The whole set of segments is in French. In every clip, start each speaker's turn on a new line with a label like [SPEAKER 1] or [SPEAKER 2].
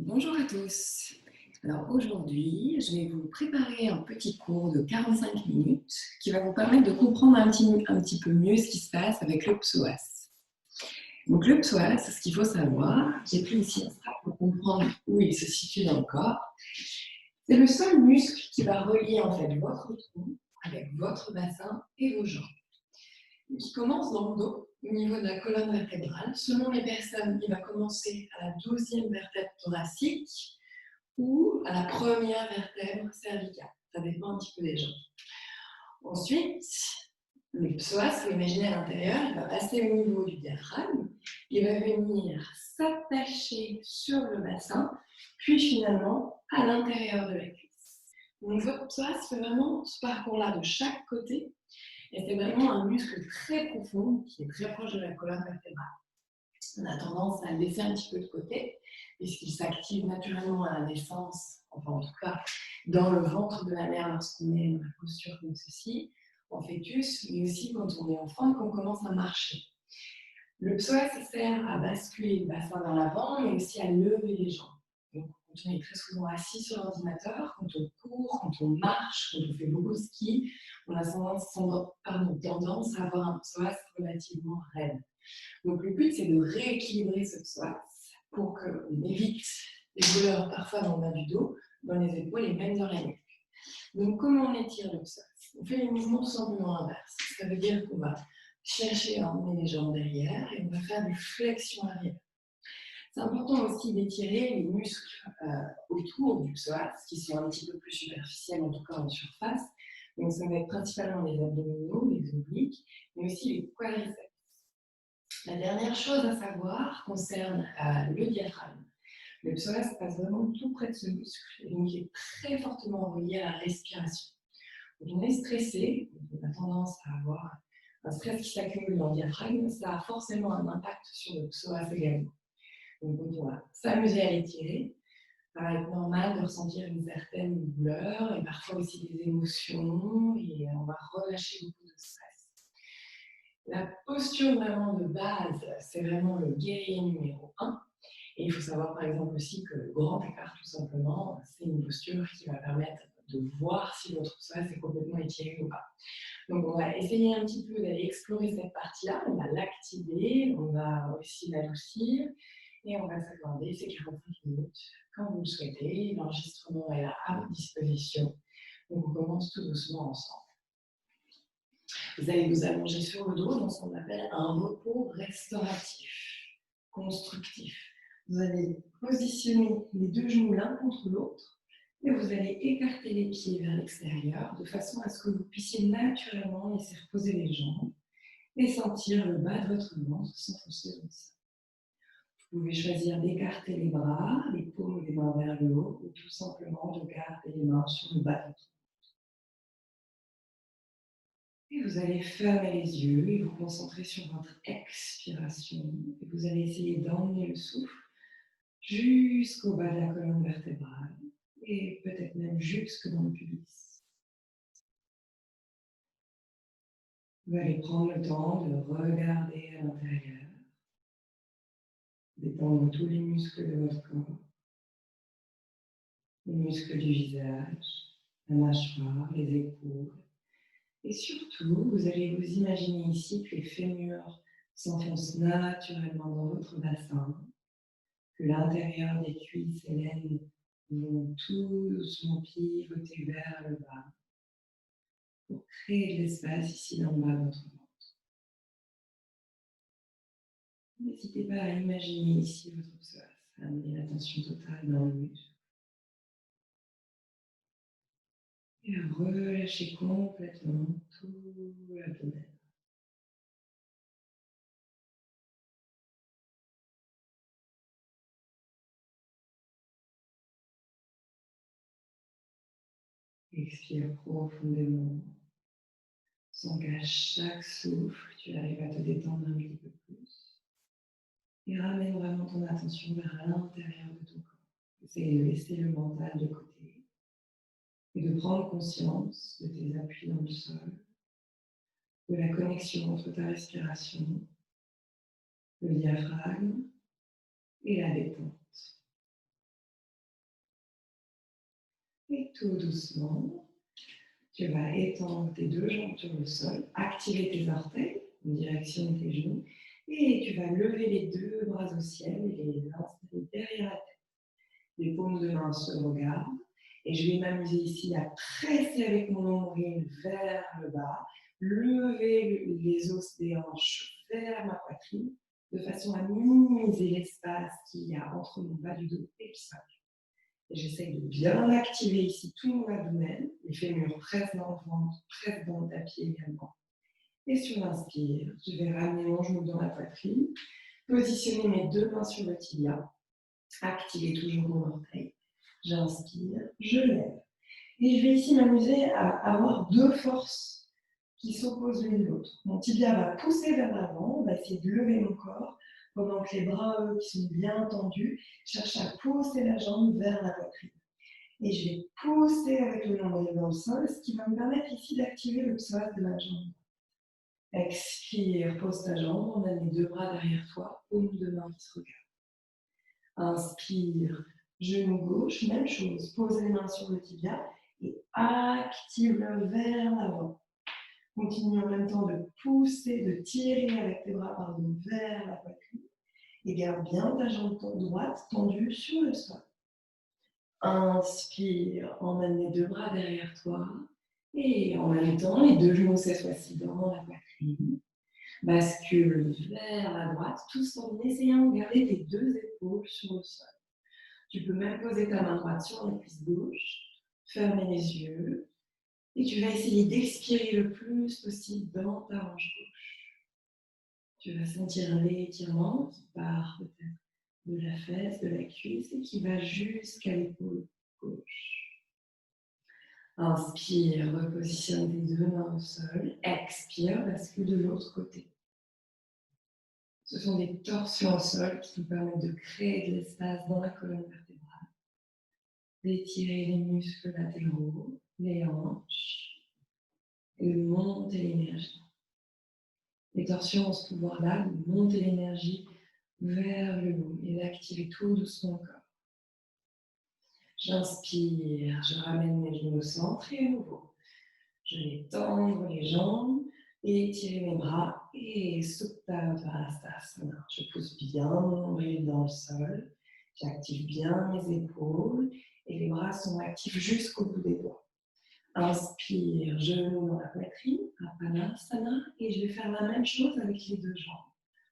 [SPEAKER 1] Bonjour à tous. Alors aujourd'hui, je vais vous préparer un petit cours de 45 minutes qui va vous permettre de comprendre un petit peu mieux ce qui se passe avec le psoas. Donc le psoas, ce qu'il faut savoir, j'ai pris ici un strap pour comprendre où il se situe dans le corps. C'est le seul muscle qui va relier en fait votre tronc avec votre bassin et vos jambes. Qui commence dans le dos, au niveau de la colonne vertébrale. Selon les personnes, il va commencer à la 12e vertèbre thoracique ou à la première vertèbre cervicale. Ça dépend un petit peu des gens. Ensuite, le psoas, vous l'imaginez à l'intérieur, il va passer au niveau du diaphragme, il va venir s'attacher sur le bassin, puis finalement à l'intérieur de la cuisse. Donc votre psoas fait vraiment ce parcours-là de chaque côté, et c'est vraiment un muscle très profond qui est très proche de la colonne vertébrale. On a tendance à le laisser un petit peu de côté, puisqu'il s'active naturellement à la naissance, enfin en tout cas dans le ventre de la mère lorsqu'on est dans la posture comme ceci, en fœtus, mais aussi quand on est enfant et qu'on commence à marcher. Le psoas sert à basculer le bassin vers l'avant, mais aussi à lever les jambes. Donc, quand on est très souvent assis sur l'ordinateur, quand on court, quand on marche, quand on fait beaucoup de ski, on a tendance à avoir un psoas relativement raide. Donc le but, c'est de rééquilibrer ce psoas pour qu'on évite les douleurs parfois dans le bas du dos, dans les épaules et même dans la nuque. Donc comment on étire le psoas? On fait les mouvements tout simplement inverses. Ça veut dire qu'on va chercher à emmener les jambes derrière et on va faire des flexions arrière. C'est important aussi d'étirer les muscles autour du psoas, qui sont un petit peu plus superficiels, en tout cas en surface. Donc ça va être principalement les abdominaux, les obliques, mais aussi les quadriceps. La dernière chose à savoir concerne le diaphragme. Le psoas passe vraiment tout près de ce muscle, et donc il est très fortement relié à la respiration. Quand on est stressé, on a tendance à avoir un stress qui s'accumule dans le diaphragme, ça a forcément un impact sur le psoas également. Donc on va s'amuser à l'étirer. Ça va être normal de ressentir une certaine douleur et parfois aussi des émotions, et on va relâcher beaucoup de stress. La posture vraiment de base, c'est vraiment le guerrier numéro 1. Et il faut savoir par exemple aussi que le grand écart, tout simplement, c'est une posture qui va permettre de voir si votre psoas est complètement étiré ou pas. Donc on va essayer un petit peu d'aller explorer cette partie-là, on va l'activer, on va aussi l'adoucir, et on va s'accorder ces 45 minutes quand vous le souhaitez. L'enregistrement est là à votre disposition. Donc on commence tout doucement ensemble. Vous allez vous allonger sur le dos dans ce qu'on appelle un repos restauratif, constructif. Vous allez positionner les deux genoux l'un contre l'autre et vous allez écarter les pieds vers l'extérieur de façon à ce que vous puissiez naturellement laisser reposer les jambes et sentir le bas de votre ventre s'enfoncer dans le sol. Vous pouvez choisir d'écarter les bras, les paumes des mains vers le haut, ou tout simplement de garder les mains sur le bas de votre ventre. Et vous allez fermer les yeux et vous concentrer sur votre expiration. Et vous allez essayer d'emmener le souffle jusqu'au bas de la colonne vertébrale et peut-être même jusque dans le pubis. Vous allez prendre le temps de regarder à l'intérieur, détendre tous les muscles de votre corps, les muscles du visage, la mâchoire, les épaules. Et surtout, vous allez vous imaginer ici que les fémurs s'enfoncent naturellement dans votre bassin, que l'intérieur des cuisses et l'aine vont tout doucement pivoter vers le bas pour créer de l'espace ici dans le bas de votre ventre. N'hésitez pas à imaginer ici votre psoas, à amener l'attention totale dans le muscle et à relâcher complètement tout l'abdomen. Expire profondément, sans qu'à chaque souffle, tu arrives à te détendre un petit peu plus. Et ramène vraiment ton attention vers l'intérieur de ton corps. Essaye de laisser le mental de côté et de prendre conscience de tes appuis dans le sol, de la connexion entre ta respiration, le diaphragme et la détente. Et tout doucement, tu vas étendre tes deux jambes sur le sol, activer tes orteils en direction de tes genoux et tu vas lever les deux bras au ciel et les installer derrière la tête. Les paumes de main se regardent et je vais m'amuser ici à presser avec mon nombril vers le bas, lever les os des hanches vers ma poitrine de façon à minimiser l'espace qu'il y a entre mon bas du dos et le sol. J'essaie de bien activer ici tout mon abdomen, les fémurs pressent dans le ventre, pressent dans le tapis également. Et sur l'inspire, je vais ramener mon genou dans la poitrine, positionner mes deux mains sur le tibia, activer toujours mon orteil. J'inspire, je lève. Et je vais ici m'amuser à avoir deux forces qui s'opposent l'une l'autre. Mon tibia va pousser vers l'avant, on va essayer de lever mon corps, pendant que les bras, eux, qui sont bien tendus, cherchent à pousser la jambe vers la poitrine. Et je vais pousser avec le nombril dans le sol, ce qui va me permettre ici d'activer le psoas de ma jambe. Expire, pose ta jambe, on a les deux bras derrière toi, paume de main qui se regarde. Inspire, genou gauche, même chose, pose les mains sur le tibia et active-le vers l'avant. Continue en même temps de pousser, de tirer avec tes bras vers la poitrine et garde bien ta jambe droite tendue sur le sol. Inspire, emmène les deux bras derrière toi et en même temps, les deux genoux cette fois-ci dans la poitrine. Bascule vers la droite, tout en essayant de garder tes deux épaules sur le sol. Tu peux même poser ta main droite sur la cuisse gauche, fermer les yeux et tu vas essayer d'expirer le plus possible dans ta hanche gauche. Tu vas sentir l'étirement qui part peut-être de la fesse, de la cuisse et qui va jusqu'à l'épaule gauche. Inspire, repositionne tes deux mains au sol. Expire, bascule de l'autre côté. Ce sont des torsions au sol qui nous permettent de créer de l'espace dans la colonne vertébrale, d'étirer les muscles latéraux, les hanches, et de monter l'énergie. Les torsions ont ce pouvoir-là de monter l'énergie vers le haut et d'activer tout doucement le corps. J'inspire, je ramène mes genoux au centre et à nouveau. Je vais tendre les jambes et étirer mes bras et Supta Uttanasana. Je pousse bien mon nombril dans le sol. J'active bien mes épaules et les bras sont actifs jusqu'au bout des doigts. Inspire, genou dans la poitrine, Uttanasana, et je vais faire la même chose avec les deux jambes.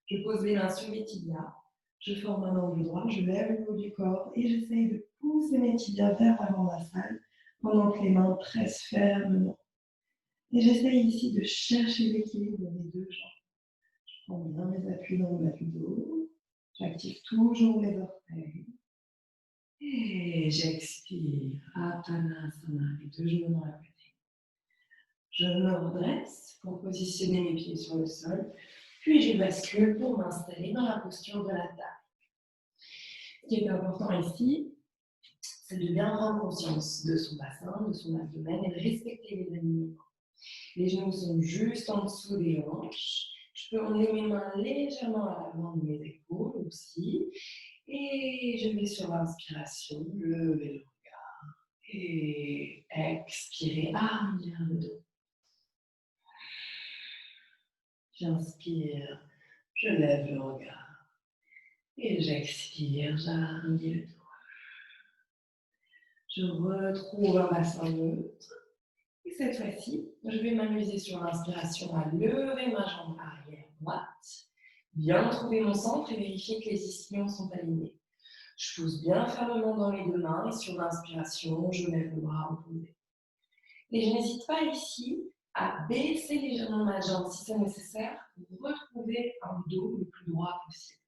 [SPEAKER 1] Je pose les mains sur les tibias, je forme un angle droit, je lève le haut du corps et j'essaye de pousser mes tibias vers l'avant de la salle pendant que les mains pressent fermement. Et j'essaye ici de chercher l'équilibre des deux jambes. Je prends bien mes appuis dans le bas du dos, j'active toujours mes orteils. Et j'expire, Uttanasana, les deux genoux dans la poitrine. Je me redresse pour positionner mes pieds sur le sol, puis je bascule pour m'installer dans la posture de la table. Ce qui est important ici, c'est de bien prendre conscience de son bassin, de son abdomen et de respecter les alignements. Les genoux sont juste en dessous des hanches. Je peux emmener mes mains légèrement à l'avant de mes épaules aussi. Et je vais sur l'inspiration, lever le regard. Et expirer, arrondir le dos. J'inspire, je lève le regard. Et j'expire, j'arrondis le dos. Je retrouve un bassin neutre. Et cette fois-ci, je vais m'amuser sur l'inspiration à lever ma jambe arrière droite, bien trouver mon centre et vérifier que les ischions sont alignés. Je pousse bien fermement dans les deux mains et sur l'inspiration, je lève le bras opposé. Et je n'hésite pas ici à baisser légèrement ma jambe si c'est nécessaire pour retrouver un dos le plus droit possible.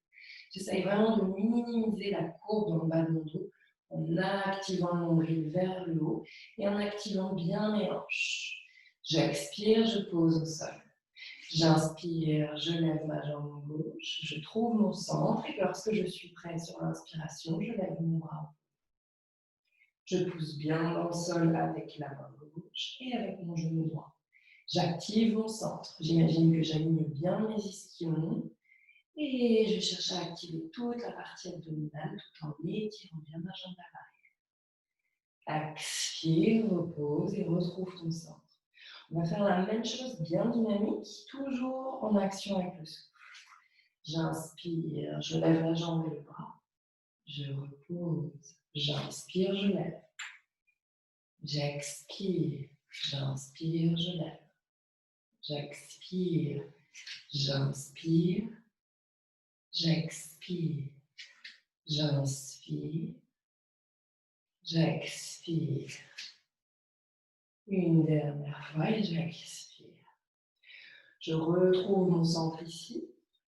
[SPEAKER 1] J'essaye vraiment de minimiser la courbe dans le bas de mon dos en activant le nombril vers le haut et en activant bien mes hanches. J'expire, je pose au sol. J'inspire, je lève ma jambe gauche, je trouve mon centre et lorsque je suis prête sur l'inspiration, je lève mon bras. Je pousse bien dans le sol avec la main gauche et avec mon genou droit. J'active mon centre. J'imagine que j'aligne bien mes ischions et je cherche à activer toute la partie abdominale tout en étirant bien ma jambe à l'arrière. Expire, repose et retrouve ton centre. On va faire la même chose bien dynamique, toujours en action avec le souffle. J'inspire, je lève la jambe et le bras. Je repose. J'inspire, je lève. J'expire, j'inspire, je lève. J'expire, j'inspire, j'expire, j'inspire, j'expire. Une dernière fois et j'expire. Je retrouve mon centre ici.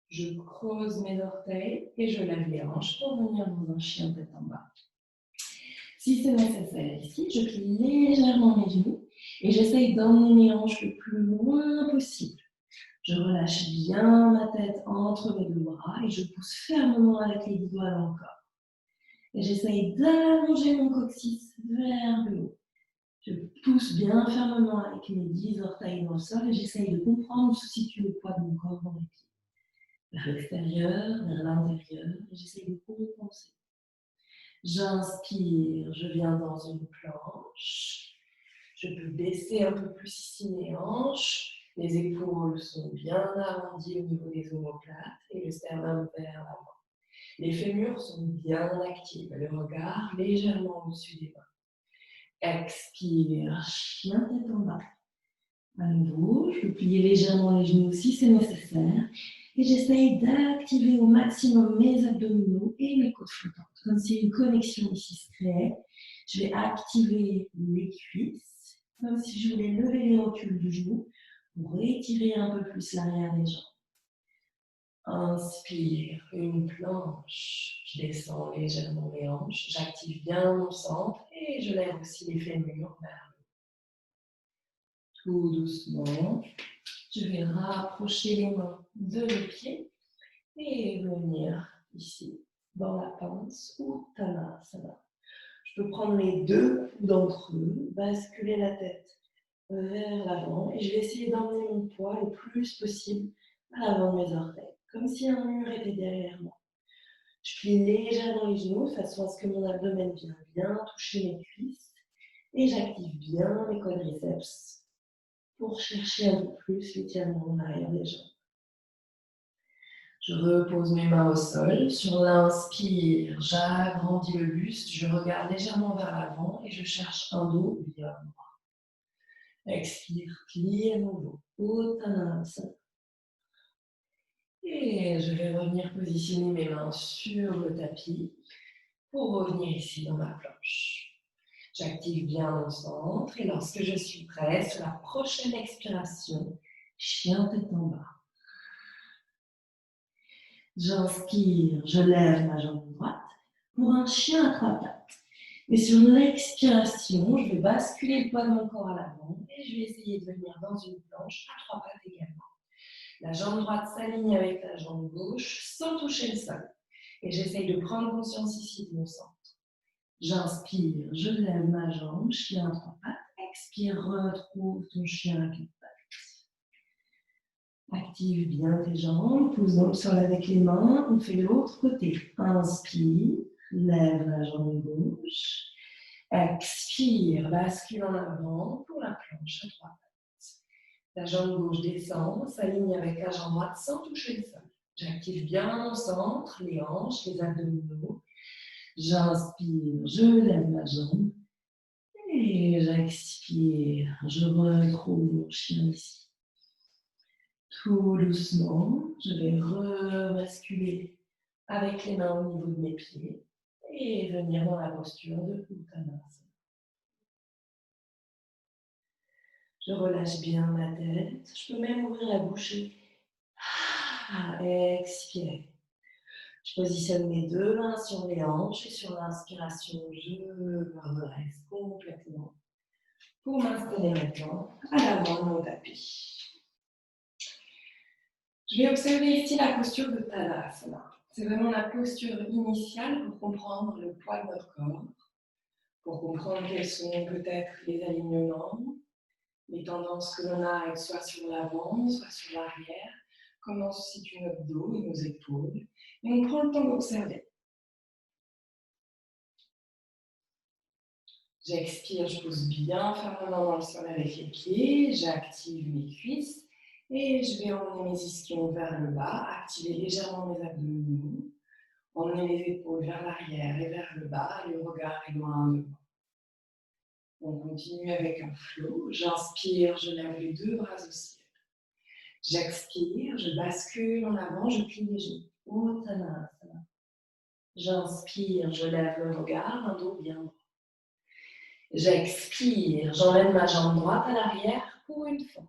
[SPEAKER 1] Je creuse mes orteils et je lève les hanches pour venir dans un chien tête en bas. Si c'est nécessaire ici, je plie légèrement mes genoux et j'essaye d'emmener mes hanches le plus loin possible. Je relâche bien ma tête entre mes deux bras et je pousse fermement avec les doigts dans le corps. Et j'essaye d'allonger mon coccyx vers le haut. Je pousse bien fermement avec mes 10 orteils dans le sol et j'essaye de comprendre où se situe le poids de mon corps dans les pieds. Vers l'extérieur, vers l'intérieur, et j'essaye de compenser. J'inspire, je viens dans une planche. Je peux baisser un peu plus ici mes hanches. Les épaules sont bien arrondies au niveau des omoplates et le sternum vers l'avant. Les fémurs sont bien actifs, le regard légèrement au-dessus des mains. Expire, chien tête en bas. À nouveau, je peux plier légèrement les genoux si c'est nécessaire. Et j'essaye d'activer au maximum mes abdominaux et mes côtes flottantes. Comme si une connexion ici se créait. Je vais activer les cuisses, comme si je voulais lever les rotules du genou pour étirer un peu plus l'arrière des jambes. Inspire, une planche. Je descends légèrement mes hanches. J'active bien mon centre et je lève aussi les fémurs vers le haut. Tout doucement. Je vais rapprocher les mains de mes pieds et venir ici, dans la pince ou Uttanasana. Je peux prendre les deux d'entre eux, basculer la tête vers l'avant et je vais essayer d'emmener mon poids le plus possible à l'avant de mes orteils, comme si un mur était derrière moi. Je plie légèrement les genoux de façon à ce que mon abdomen vienne bien toucher mes cuisses et j'active bien mes quadriceps pour chercher un peu plus l'étirement en arrière des jambes. Je repose mes mains au sol. Sur l'inspire, j'agrandis le buste, je regarde légèrement vers l'avant et je cherche un dos bien droit. Expire, plie à nouveau. Uttanasana. Et je vais revenir positionner mes mains sur le tapis pour revenir ici dans ma planche. J'active bien mon centre et lorsque je suis prête, sur la prochaine expiration, chien tête en bas. J'inspire, je lève ma jambe droite pour un chien à trois pattes. Et sur l'expiration, je vais basculer le poids de mon corps à l'avant et je vais essayer de venir dans une planche à trois pattes également. La jambe droite s'aligne avec la jambe gauche sans toucher le sol. Et j'essaye de prendre conscience ici de mon centre. J'inspire, je lève ma jambe, chien à trois pattes. Expire, retrouve ton chien à quatre pattes. Active bien tes jambes, pousse dans le sol avec les mains. On fait l'autre côté. Inspire, lève la jambe gauche. Expire, bascule en avant pour la planche à trois pattes. La jambe gauche descend, s'aligne avec la jambe droite sans toucher le sol. J'active bien mon centre, les hanches, les abdominaux. J'inspire, je lève ma jambe. Et j'expire, je retrouve mon chien ici. Tout doucement, je vais rebasculer avec les mains au niveau de mes pieds et venir dans la posture de Uttanasana. Je relâche bien ma tête, je peux même ouvrir la bouche et expirer. Je positionne mes deux mains sur les hanches et sur l'inspiration, je me redresse complètement pour m'installer maintenant à l'avant de mon tapis. Je vais observer ici la posture de Tadasana. C'est vraiment la posture initiale pour comprendre le poids de notre corps, pour comprendre quels sont peut-être les alignements, les tendances que l'on a soit sur l'avant, soit sur l'arrière, comment se situe notre dos et nos épaules. Et on prend le temps d'observer. J'expire, je pose bien fermement dans le sol avec les pieds, j'active mes cuisses et je vais emmener mes ischions vers le bas, activer légèrement mes abdominaux, emmener les épaules vers l'arrière et vers le bas, et le regard est loin de moi. On continue avec un flow. J'inspire, je lève les deux bras au ciel. J'expire, je bascule en avant, je plie les genoux. Uttanasana. J'inspire, je lève le regard, un dos bien droit. J'expire, j'emmène ma jambe droite à l'arrière pour une fente.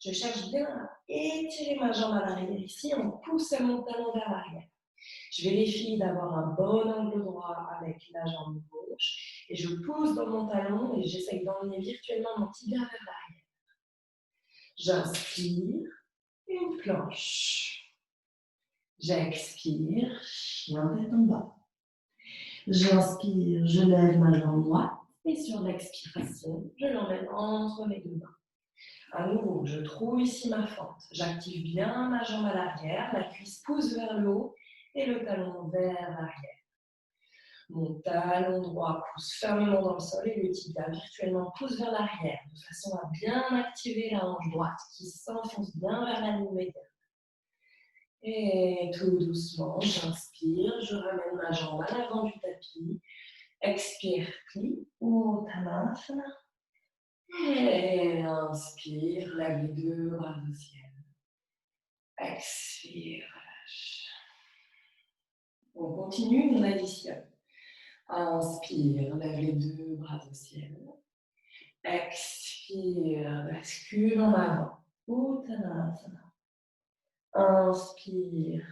[SPEAKER 1] Je cherche bien à étirer ma jambe à l'arrière ici en poussant mon talon vers l'arrière. Je vérifie d'avoir un bon angle droit avec la jambe gauche et je pousse dans mon talon et j'essaye d'emmener virtuellement mon tibia vers l'arrière. J'inspire, une planche. J'expire, chien tête en bas. J'inspire, je lève ma jambe droite et sur l'expiration, je l'emmène entre mes deux mains. À nouveau, je trouve ici ma fente. J'active bien ma jambe à l'arrière, la cuisse pousse vers le haut et le talon vers l'arrière. Mon talon droit pousse fermement dans le sol et le tibia virtuellement pousse vers l'arrière, de façon à bien activer la hanche droite qui s'enfonce bien vers la ligne médiane. Et tout doucement, j'inspire, je ramène ma jambe à l'avant du tapis. Expire, plie, Uttanasana. Et inspire, lève les deux bras au ciel. Expire, relâche. On continue, on additionne. Inspire, lève les deux bras au ciel. Expire, bascule en avant. Uttanasana. Inspire,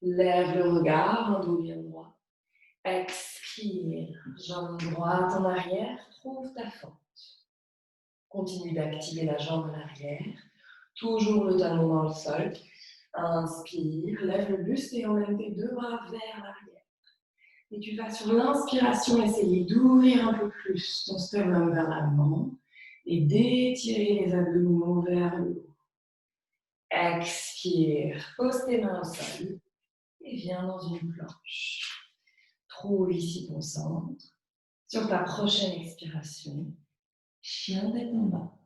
[SPEAKER 1] lève le regard, un dos bien droit. Expire, jambe droite en arrière, trouve ta fente. Continue d'activer la jambe en arrière. Toujours le talon dans le sol. Inspire, lève le buste et emmène tes deux bras vers l'arrière. Et tu vas sur l'inspiration essayer d'ouvrir un peu plus ton sternum vers l'avant et d'étirer les abdominaux vers le haut. Expire, pose tes mains au sol et viens dans une planche. Trouve ici ton centre. Sur ta prochaine expiration, chien tête en bas.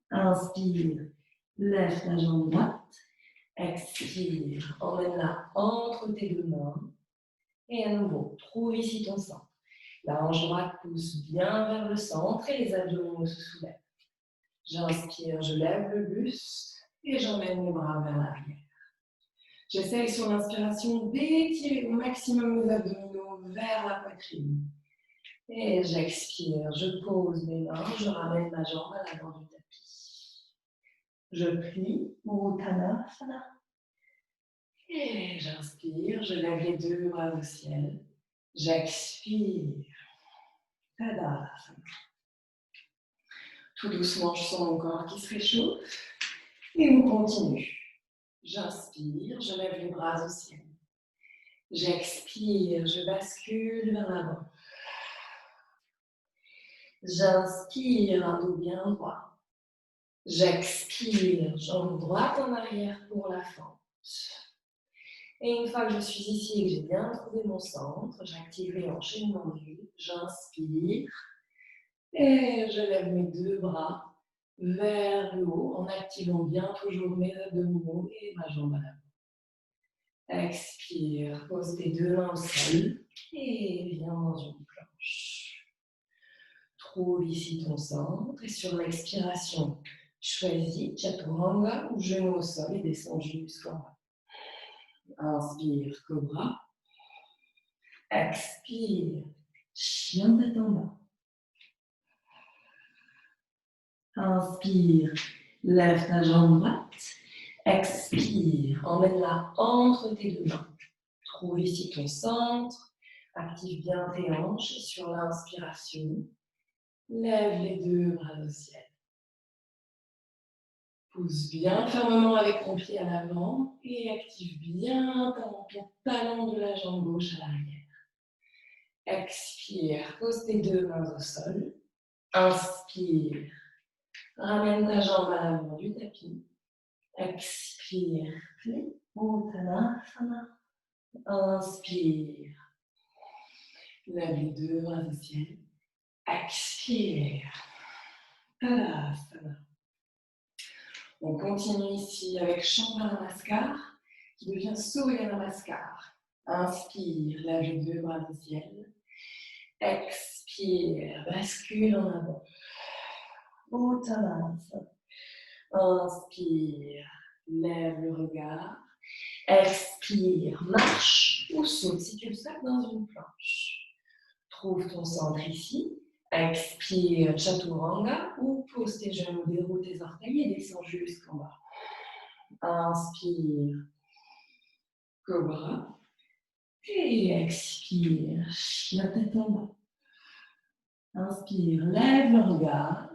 [SPEAKER 1] Inspire, lève ta jambe droite. Expire, emmène-la entre tes deux mains. Et à nouveau, trouve ici ton centre. La hanche droite pousse bien vers le centre et les abdominaux se soulèvent. J'inspire, je lève le buste et j'emmène mes bras vers l'arrière. J'essaye sur l'inspiration d'étirer au maximum mes abdominaux vers la poitrine. Et j'expire, je pose mes mains, je ramène ma jambe à l'avant du tapis. Je plie, Uttanasana. Et j'inspire, je lève les deux bras au ciel. J'expire, Tadasana. Tout doucement, je sens mon corps qui se réchauffe. Et on continue. J'inspire, je lève les bras au ciel. J'expire, je bascule vers l'avant. J'inspire, un dos bien droit. J'expire, jambe droite en arrière pour la fente. Et une fois que je suis ici et que j'ai bien trouvé mon centre, j'active les hanches et mon vue. J'inspire et je lève mes deux bras vers le haut en activant bien toujours mes abdominaux et ma jambe à l'avant. Expire, pose tes deux mains au sol et viens dans une planche. Trouve ici ton centre et sur l'expiration, choisis Chaturanga ou genou au sol et descends jusqu'en bas. Inspire, cobra. Expire, chien tête en bas. Inspire, lève ta jambe droite. Expire, emmène-la entre tes deux mains. Trouve ici ton centre. Active bien tes hanches. Sur l'inspiration, lève les deux bras au ciel. Pousse bien fermement avec ton pied à l'avant et active bien ton talon de la jambe gauche à l'arrière. Expire, pose tes deux mains au sol. Inspire, ramène ta jambe à l'avant du tapis. Expire, plie, Uttanasana. Inspire. Lève les deux bras au ciel. Expire. Tadasana. On continue ici avec Chandra Namaskar qui devient Surya Namaskar. Inspire, lève les deux bras au ciel. Expire, bascule en avant. Uttanasana. Inspire, lève le regard. Expire, marche ou saute si tu le souhaites dans une planche. Trouve ton centre ici. Expire, Chaturanga ou pose tes genoux, déroule tes orteils et descends jusqu'en bas. Inspire, Cobra. Et expire, chien tête en bas. Inspire, lève le regard.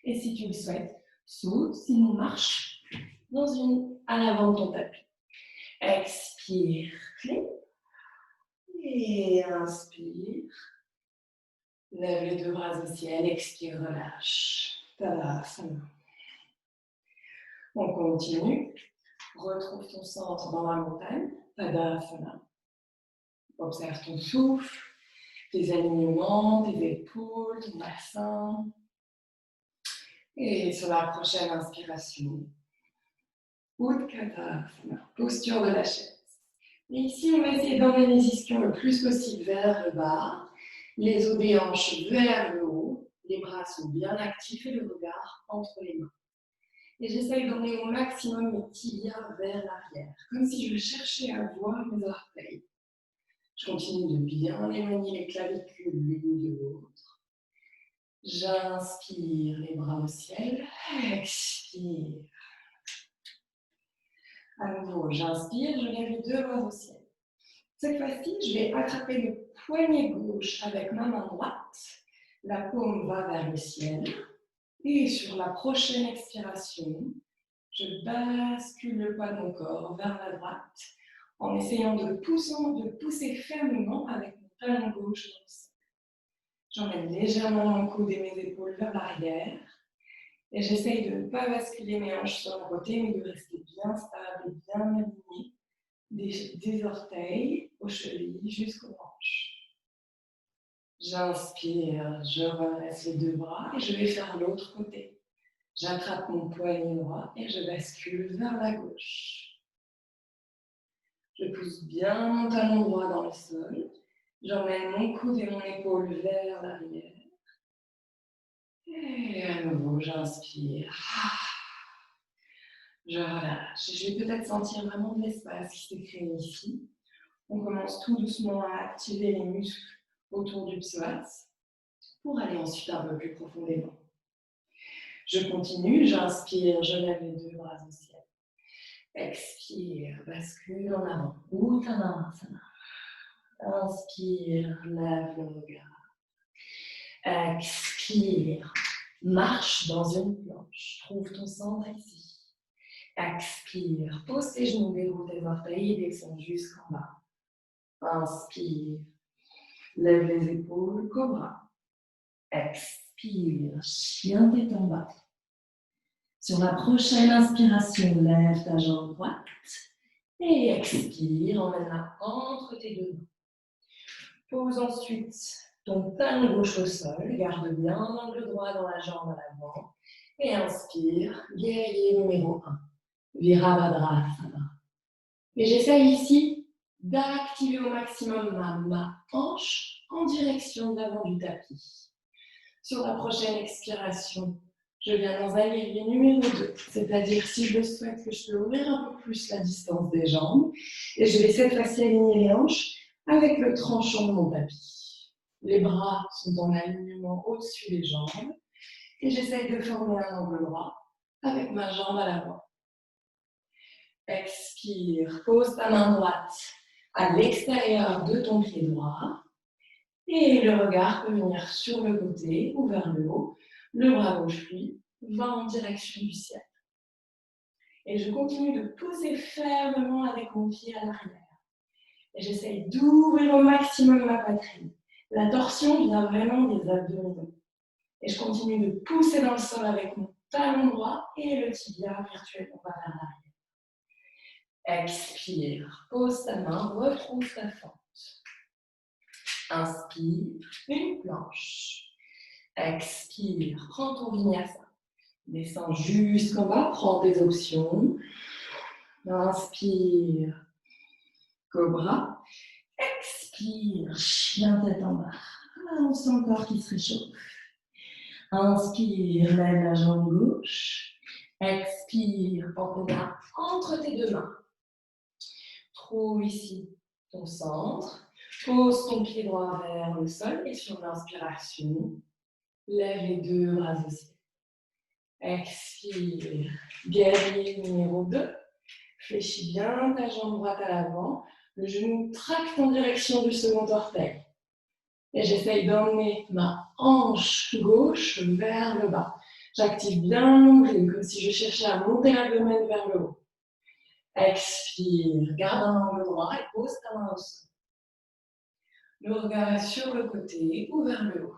[SPEAKER 1] Et si tu le souhaites, saute, sinon marche à l'avant de ton tapis. Expire, clé. Et inspire. Lève les deux bras au ciel, expire, relâche. Tadasana. On continue. Retrouve ton centre dans la montagne. Tadasana. Observe ton souffle, tes alignements, tes épaules, ton bassin. Et sur la prochaine inspiration, Utkatasana, posture de la chaise. Et ici, on va essayer d'emmener les ischions le plus possible vers le bas, les os des hanches vers le haut, les bras sont bien actifs et le regard entre les mains. Et j'essaye d'emmener au maximum mes tibias vers l'arrière, comme si je cherchais à voir mes orteils. Je continue de bien éloigner les clavicules l'une de l'autre. J'inspire, les bras au ciel, expire. À nouveau, j'inspire, je lève les deux bras au ciel. Cette fois-ci, je vais attraper le poignet gauche avec ma main droite. La paume va vers le ciel. Et sur la prochaine expiration, je bascule le poids de mon corps vers la droite en essayant de pousser fermement avec mon talon gauche dans le sol. J'emmène légèrement mon coude et mes épaules vers l'arrière. Et j'essaye de ne pas basculer mes hanches sur le côté, mais de rester bien stable et bien aligné des orteils aux chevilles jusqu'aux hanches. J'inspire, je redresse les deux bras et je vais faire l'autre côté. J'attrape mon poignet droit et je bascule vers la gauche. Je pousse bien mon talon droit dans le sol. J'emmène mon coude et mon épaule vers l'arrière. Et à nouveau, j'inspire. Je relâche. Je vais peut-être sentir vraiment de l'espace qui s'est créé ici. On commence tout doucement à activer les muscles autour du psoas pour aller ensuite un peu plus profondément. Je continue, j'inspire, je lève les deux bras au ciel. Expire, bascule en avant. Uttanasana. Inspire, lève le regard. Expire, marche dans une planche. Trouve ton centre ici. Expire, pose tes genoux, déroule tes orteils et descends jusqu'en bas. Inspire, lève les épaules, cobra. Expire, chien tête en bas. Sur la prochaine inspiration, lève ta jambe droite et expire, emmène-la entre tes deux mains. Pose ensuite ton talon gauche au sol, garde bien l'angle droit dans la jambe à l'avant et inspire, guerrier numéro 1, Virabhadrasana. Et j'essaye ici d'activer au maximum ma hanche en direction de l'avant du tapis. Sur la prochaine expiration, je viens dans un guerrier numéro 2, c'est-à-dire si je le souhaite que je peux ouvrir un peu plus la distance des jambes et je vais cette fois-ci aligner les hanches avec le tranchant de mon tapis. Les bras sont en alignement au-dessus des jambes et j'essaye de former un angle droit avec ma jambe à l'avant. Expire, pose ta main droite à l'extérieur de ton pied droit et le regard peut venir sur le côté ou vers le haut. Le bras gauche, lui, va en direction du ciel. Et je continue de poser fermement avec mon pied à l'arrière. Et j'essaye d'ouvrir au maximum ma poitrine. La torsion vient vraiment des abdominaux. Et je continue de pousser dans le sol avec mon talon droit et le tibia virtuellement vers l'arrière. Expire, pose ta main, retrouve ta fente. Inspire, une planche. Expire, prends ton vinyasa. Descends jusqu'en bas, prends tes options. Inspire, cobra. Expire, chien tête en bas. On sent le corps qui se réchauffe. Inspire, lève la jambe gauche. Expire, porte tes bras entre tes deux mains. Trouve ici ton centre. Pose ton pied droit vers le sol et sur l'inspiration, lève les deux bras au ciel. Expire, guerrier numéro 2. Fléchis bien ta jambe droite à l'avant. Le genou tracte en direction du second orteil. Et j'essaye d'emmener ma hanche gauche vers le bas. J'active bien l'ombilic, comme si je cherchais à monter l'abdomen vers le haut. Expire, garde un angle droit et pose ta main au sol. Le regard est sur le côté ou vers le haut.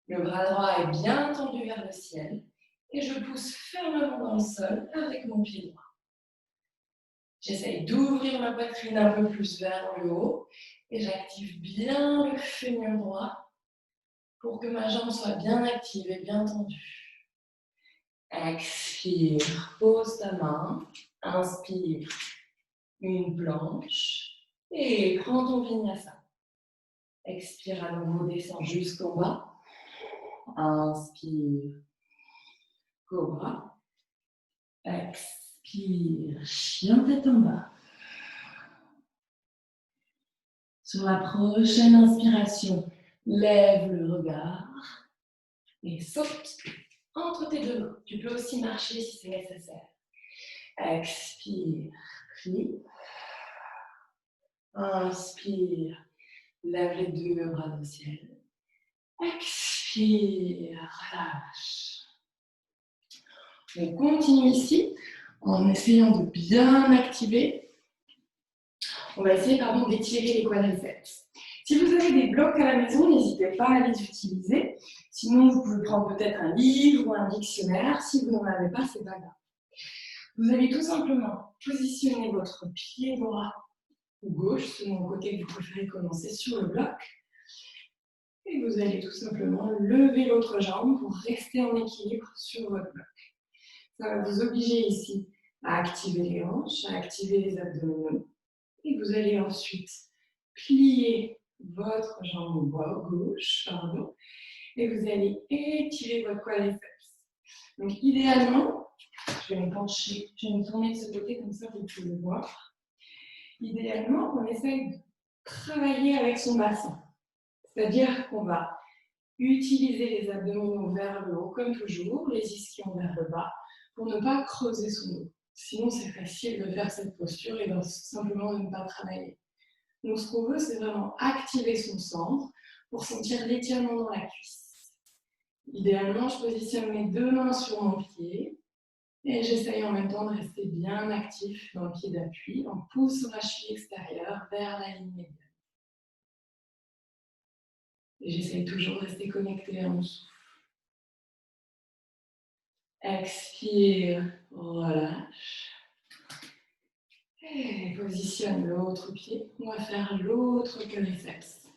[SPEAKER 1] Le bras droit est bien tendu vers le ciel et je pousse fermement dans le sol avec mon pied droit. J'essaye d'ouvrir ma poitrine un peu plus vers le haut et j'active bien le fémur droit pour que ma jambe soit bien active et bien tendue. Expire, pose ta main, inspire, une planche et prends ton vinyasa. Expire à nouveau, descends jusqu'en bas. Inspire, cobra. Expire, chien tête en bas. Sur la prochaine inspiration, lève le regard et saute entre tes deux mains. Tu peux aussi marcher si c'est nécessaire. Expire, plie. Inspire, lève les deux bras au ciel. Expire, relâche. On continue ici en essayant de bien activer. On va essayer d'étirer les quadriceps. Si vous avez des blocs à la maison, n'hésitez pas à les utiliser. Sinon, vous pouvez prendre peut-être un livre ou un dictionnaire. Si vous n'en avez pas, c'est pas grave. Vous allez tout simplement positionner votre pied droit ou gauche, selon le côté que vous préférez commencer sur le bloc. Et vous allez tout simplement lever l'autre jambe pour rester en équilibre sur votre bloc. Ça va vous obliger ici à activer les hanches, à activer les abdominaux. Et vous allez ensuite plier votre jambe gauche, et vous allez étirer votre quadriceps. Donc idéalement, je vais me pencher, je vais me tourner de ce côté, comme ça vous pouvez le voir. Idéalement, on essaye de travailler avec son bassin. C'est-à-dire qu'on va utiliser les abdominaux vers le haut, comme toujours, les ischions vers le bas, pour ne pas creuser son dos. Sinon, c'est facile de faire cette posture et simplement de ne pas travailler. Donc, ce qu'on veut, c'est vraiment activer son centre pour sentir l'étirement dans la cuisse. Idéalement, je positionne mes deux mains sur mon pied et j'essaye en même temps de rester bien actif dans le pied d'appui en poussant la cheville extérieure vers la ligne médiane. Et j'essaye toujours de rester connecté à mon souffle. Expire, relâche. Et positionne l'autre pied. On va faire l'autre quadriceps.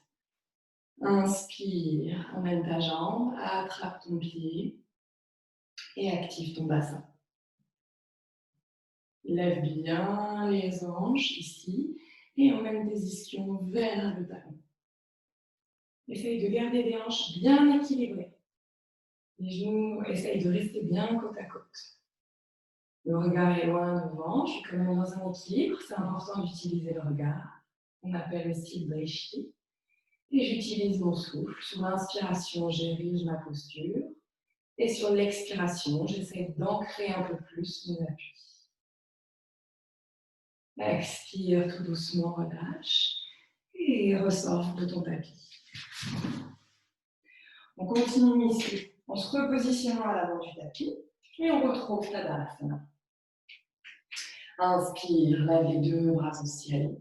[SPEAKER 1] Inspire, emmène ta jambe, attrape ton pied et active ton bassin. Lève bien les hanches ici et emmène tes ischions vers le talon. Essaye de garder des hanches bien équilibrées. Les genoux, essaye de rester bien côte à côte. Le regard est loin devant, je suis quand même dans un équilibre, c'est important d'utiliser le regard. On appelle aussi le drishti. Et j'utilise mon souffle. Sur l'inspiration, j'érige ma posture. Et sur l'expiration, j'essaie d'ancrer un peu plus mon appui. Expire tout doucement, relâche. Et ressort de ton tapis. On continue ici en se repositionnant à l'avant du tapis. Et on retrouve Tadasana. Inspire, lève les deux bras au ciel.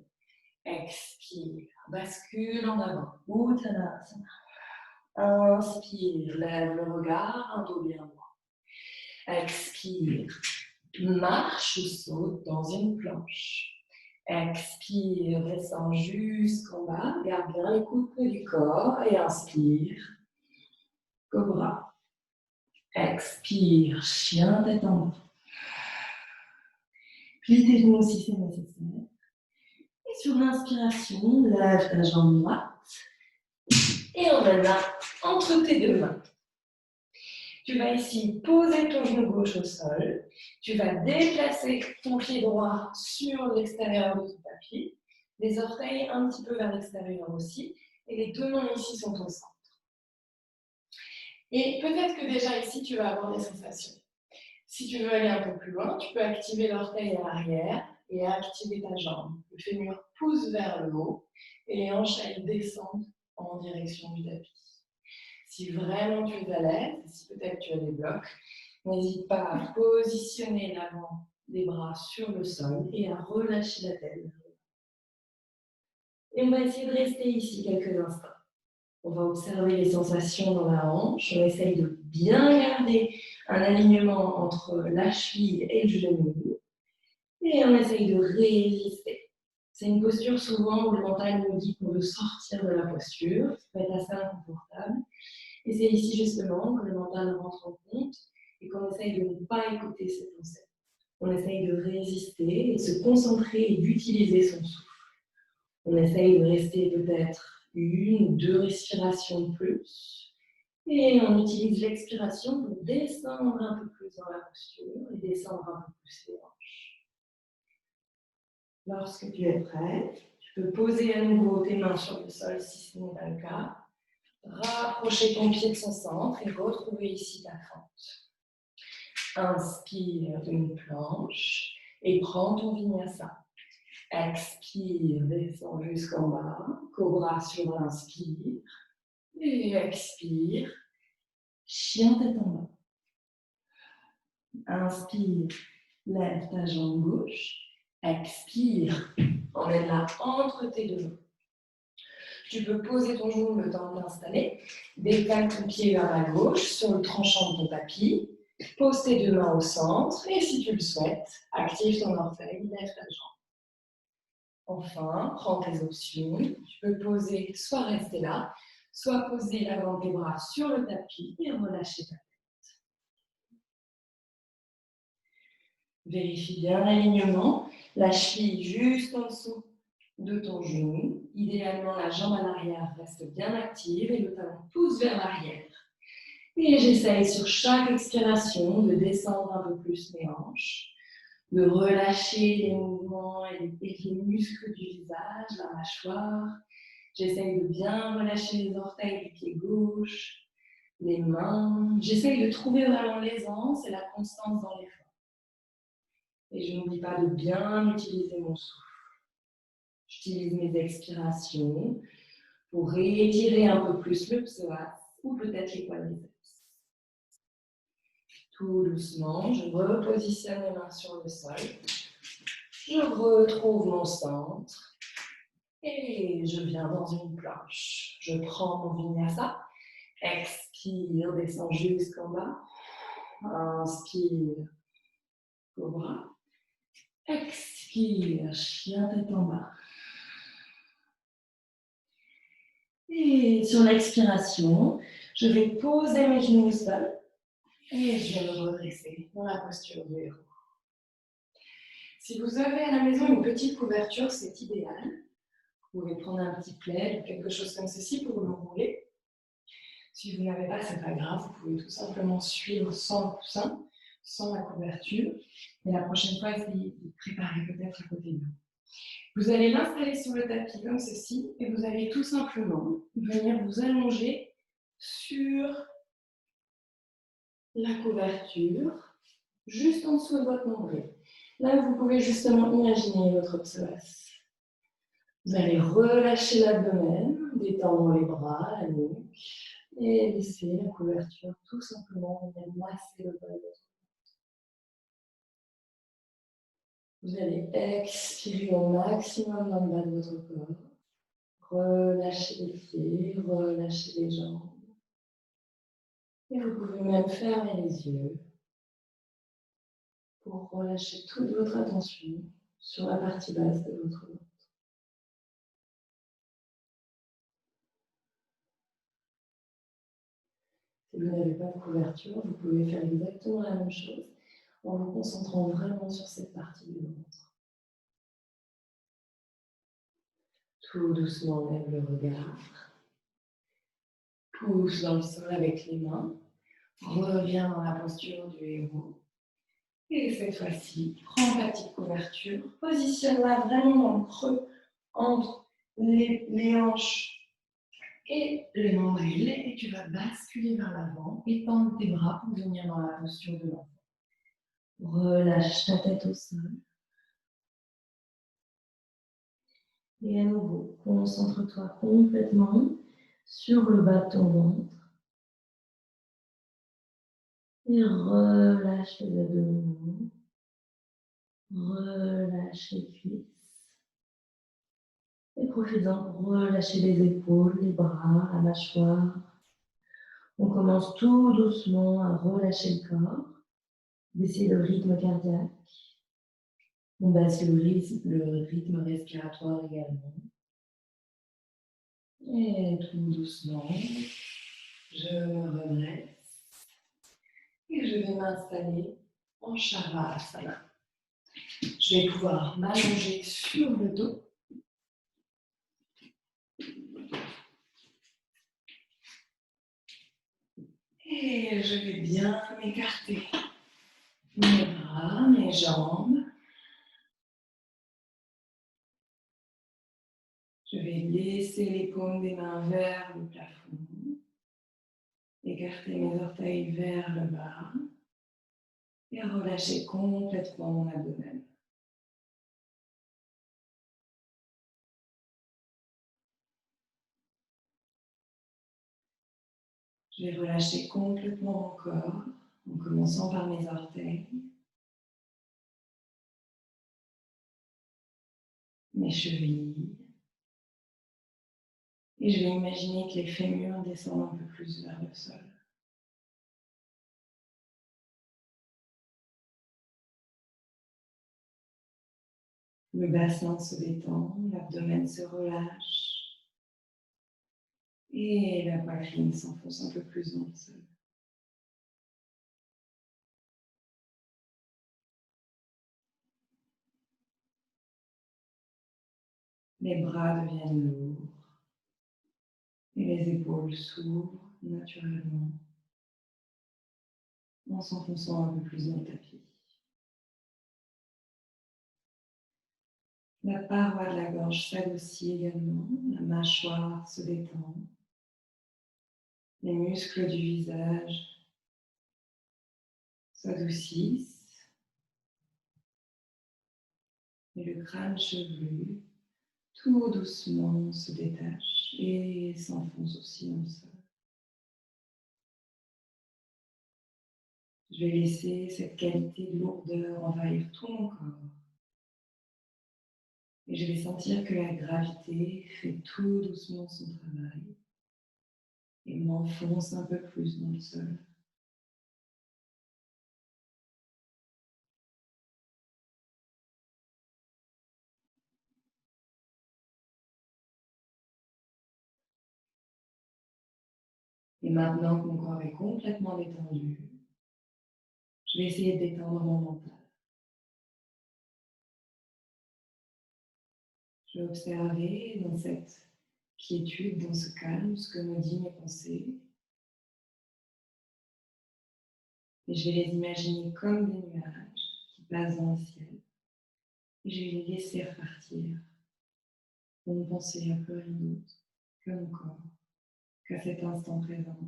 [SPEAKER 1] Expire, bascule en avant. Uttanasana. Inspire, lève le regard, un dos bien droit. Expire, marche ou saute dans une planche. Expire, descends jusqu'en bas. Garde bien les coudes près du corps et inspire. Cobra. Expire, chien tête en bas. Plie tes genoux si c'est nécessaire. Et sur l'inspiration, lève ta jambe droite. Et emmène-la entre tes deux mains. Tu vas ici poser ton genou gauche au sol. Tu vas déplacer ton pied droit sur l'extérieur de ton tapis. Les orteils un petit peu vers l'extérieur aussi. Et les deux mains ici sont au centre. Et peut-être que déjà ici, tu vas avoir des sensations. Si tu veux aller un peu plus loin, tu peux activer l'orteil à l'arrière et activer ta jambe. Le fémur pousse vers le haut et les hanches, elles descendent en direction du tapis. Si vraiment tu es à l'aise, si peut-être tu as des blocs, n'hésite pas à positionner l'avant des bras sur le sol et à relâcher la tête. Et on va essayer de rester ici quelques instants. On va observer les sensations dans la hanche. On essaye de bien garder un alignement entre la cheville et le genou. Et on essaye de résister. C'est une posture souvent où le mental nous dit qu'on veut sortir de la posture. Ça peut être assez inconfortable. Et c'est ici justement que le mental rentre en compte et qu'on essaye de ne pas écouter ses pensées. On essaye de résister et de se concentrer et d'utiliser son souffle. On essaye de rester peut-être 1 ou 2 respirations de plus. Et on utilise l'expiration pour descendre un peu plus dans la posture et descendre un peu plus les hanches. Lorsque tu es prêt, tu peux poser à nouveau tes mains sur le sol si ce n'est pas le cas. Rapprocher ton pied de son centre et retrouver ici ta fente. Inspire une planche et prends ton vinyasa. Expire, descends jusqu'en bas. Cobra sur l'inspire. Et expire. Chien tête en bas. Inspire, lève ta jambe gauche. Expire, emmène-la entre tes deux mains. Tu peux poser ton genou le temps de t'installer. Décale ton pied vers la gauche sur le tranchant de ton tapis. Pose tes deux mains au centre et si tu le souhaites, active ton orteil, lève ta jambe. Enfin, prends tes options. Tu peux poser, soit rester là, soit poser l'avant de tes bras sur le tapis et relâcher ta tête. Vérifie bien l'alignement. La cheville juste en dessous de ton genou. Idéalement, la jambe à l'arrière reste bien active et le talon pousse vers l'arrière. Et j'essaye sur chaque expiration de descendre un peu plus les hanches, de relâcher les mouvements et les muscles du visage, la mâchoire. J'essaye de bien relâcher les orteils du pied gauche, les mains. J'essaye de trouver vraiment l'aisance et la constance dans l'effort. Et je n'oublie pas de bien utiliser mon souffle. J'utilise mes expirations pour réétirer un peu plus le psoas ou peut-être les quadriceps. Tout doucement, je repositionne les mains sur le sol. Je retrouve mon centre et je viens dans une planche. Je prends mon vinyasa. Expire, descends jusqu'en bas. Inspire, cobra. Expire, chien tête en bas. Et sur l'expiration, je vais poser mes genoux au sol et je vais me redresser dans la posture du héros. Si vous avez à la maison une petite couverture, c'est idéal. Vous pouvez prendre un petit plaid ou quelque chose comme ceci pour l'enrouler. Si vous n'avez pas, c'est pas grave, vous pouvez tout simplement suivre sans le coussin, sans la couverture. Et la prochaine fois, essayez de préparer peut-être à côté de vous. Vous allez l'installer sur le tapis comme ceci et vous allez tout simplement venir vous allonger sur la couverture, juste en dessous de votre nombril. Là, vous pouvez justement imaginer votre psoas. Vous allez relâcher l'abdomen, détendre les bras, la nuque et laisser la couverture tout simplement venir masser le bas de votre corps. Vous allez expirer au maximum dans le bas de votre corps. Relâchez les pieds, relâchez les jambes. Et vous pouvez même fermer les yeux pour relâcher toute votre attention sur la partie basse de votre ventre. Si vous n'avez pas de couverture, vous pouvez faire exactement la même chose en vous concentrant vraiment sur cette partie du ventre. Tout doucement, lève le regard. Pousse dans le sol avec les mains. Reviens dans la posture du héros. Et cette fois-ci, prends ta petite couverture. Positionne-la vraiment dans le creux entre les hanches et le nombril. Et tu vas basculer vers l'avant. Étendre tes bras pour venir dans la posture de l'enfant. Relâche ta tête au sol. Et à nouveau, concentre-toi complètement sur le bas de ton ventre. Et relâche les abdominaux. Relâche les cuisses. Et profite-en pour relâcher les épaules, les bras, la mâchoire. On commence tout doucement à relâcher le corps, baisser le rythme cardiaque. On baisse le rythme respiratoire également. Et tout doucement, je me redresse et je vais m'installer en Shavasana. Je vais pouvoir m'allonger sur le dos. Et je vais bien m'écarter mes bras, mes jambes. Je vais laisser les paumes des mains vers le plafond. Écarter mes orteils vers le bas. Et relâcher complètement mon abdomen. Je vais relâcher complètement mon corps en commençant par mes orteils, mes chevilles. Et je vais imaginer que les fémurs descendent un peu plus vers le sol. Le bassin se détend, l'abdomen se relâche et la poitrine s'enfonce un peu plus dans le sol. Les bras deviennent lourds et les épaules s'ouvrent naturellement en s'enfonçant un peu plus dans le tapis. La paroi de la gorge s'adoucit également, la mâchoire se détend, les muscles du visage s'adoucissent et le crâne chevelu tout doucement se détache et s'enfonce aussi dans le sol. Je vais laisser cette qualité de lourdeur envahir tout mon corps. Et je vais sentir que la gravité fait tout doucement son travail et m'enfonce un peu plus dans le sol. Et maintenant que mon corps est complètement détendu, je vais essayer de détendre mon mental. Je vais observer dans cette quiétude, dans ce calme, ce que me disent mes pensées. Et je vais les imaginer comme des nuages qui passent dans le ciel. Et je vais les laisser repartir pour ne penser à plus rien d'autre que mon corps, qu'à cet instant présent.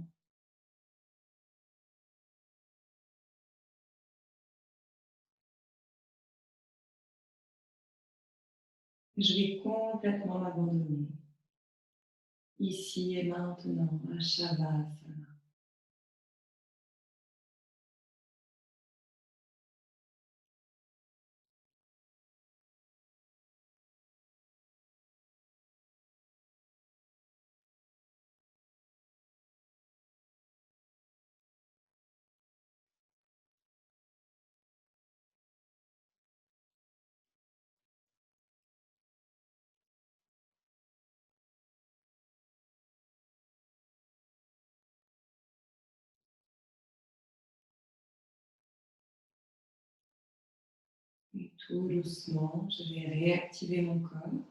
[SPEAKER 1] Je vais complètement m'abandonner, ici et maintenant, à Shavasana. Tout doucement, je vais réactiver mon corps.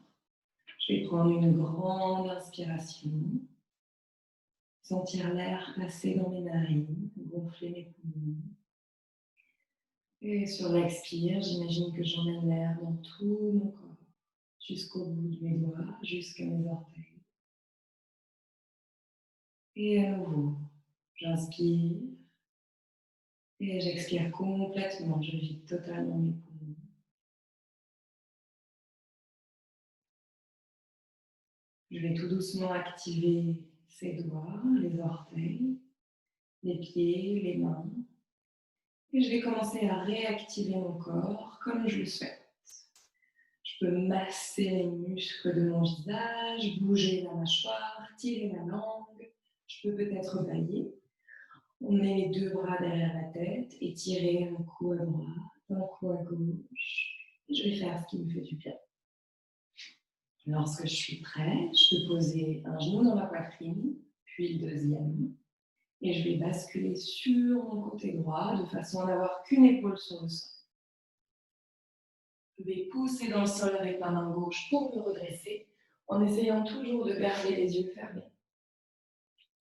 [SPEAKER 1] Je vais prendre une grande inspiration, sentir l'air passer dans mes narines, gonfler mes poumons. Et sur l'expire, j'imagine que j'emmène l'air dans tout mon corps, jusqu'au bout de mes doigts, jusqu'à mes orteils. Et à nouveau, j'inspire et j'expire complètement, je vide totalement mes poumons. Je vais tout doucement activer ces doigts, les orteils, les pieds, les mains. Et je vais commencer à réactiver mon corps comme je le souhaite. Je peux masser les muscles de mon visage, bouger la mâchoire, tirer la langue. Je peux peut-être bailler. On met les deux bras derrière la tête et tirer un coup à droite, un coup à gauche. Et je vais faire ce qui me fait du bien. Lorsque je suis prête, je peux poser un genou dans ma poitrine, puis le deuxième. Et je vais basculer sur mon côté droit de façon à n'avoir qu'une épaule sur le sol. Je vais pousser dans le sol avec ma main gauche pour me redresser, en essayant toujours de garder les yeux fermés.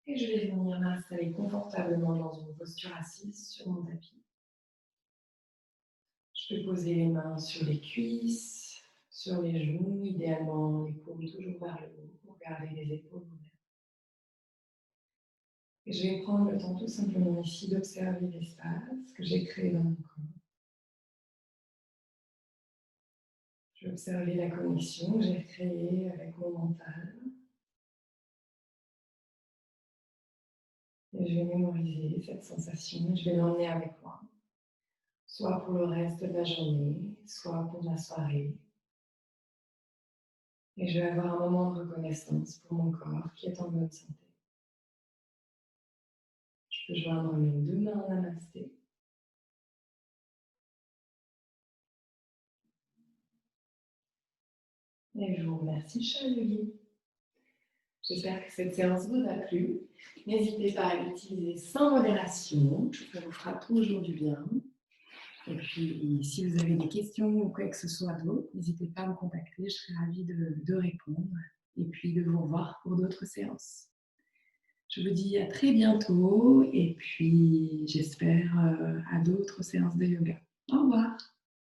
[SPEAKER 1] Et je vais venir m'installer confortablement dans une posture assise sur mon tapis. Je peux poser les mains sur les cuisses, sur les genoux, idéalement les paumes toujours vers le haut pour garder les épaules ouvertes. Et je vais prendre le temps tout simplement ici d'observer l'espace que j'ai créé dans mon corps. Je vais observer la connexion que j'ai créée avec mon mental. Et je vais mémoriser cette sensation, je vais l'emmener avec moi, soit pour le reste de la journée, soit pour la soirée. Et je vais avoir un moment de reconnaissance pour mon corps qui est en bonne santé. Je peux joindre mes deux mains en namasté. Et je vous remercie, cher Yogi. J'espère que cette séance vous a plu. N'hésitez pas à l'utiliser sans modération, ça vous fera toujours du bien. Et puis, si vous avez des questions ou quoi que ce soit d'autre, n'hésitez pas à me contacter, je serai ravie de répondre et puis de vous revoir pour d'autres séances. Je vous dis à très bientôt et puis j'espère à d'autres séances de yoga. Au revoir.